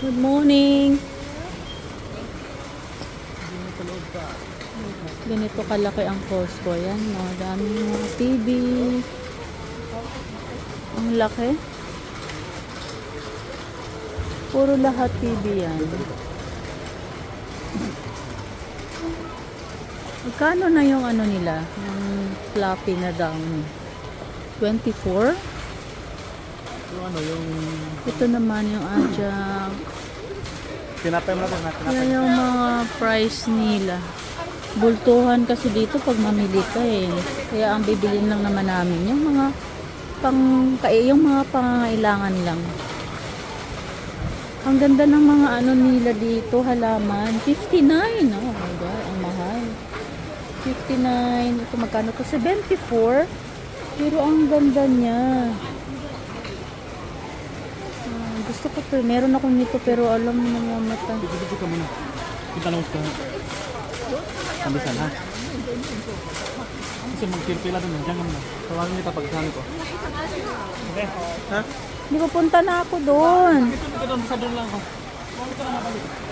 Good morning. Ganito kalaki ang Costco. Yan, no? Daming mga TV. Ang laki. Puro lahat TV yan. Magkano na yung ano nila? Yung floppy na down. 24? Yung ano, yung Ito naman yung adjunct. tinapay mo na tinapay. Yan yung mga price nila. Bultuhan kasi dito pag mamili ka eh. Kaya ang bibilin lang naman namin yung mga yung mga pangangailangan lang. Ang ganda ng mga ano nila dito, halaman. 59. Oh my God, ang mahal. 59. Ito magkano to? 74. Pero ang ganda niya. Gusto ko to. Meron ako nito pero alam mo naman mata. Dito ka muna. Kita lang ka. Sambisan ha. Kasi magpipila doon. Diyan ka muna. Tawagin kita pag saan ko. Okay? Ha? Hindi, papunta na ako doon. Ito doon sa doon lang ko. Ito na mabalik.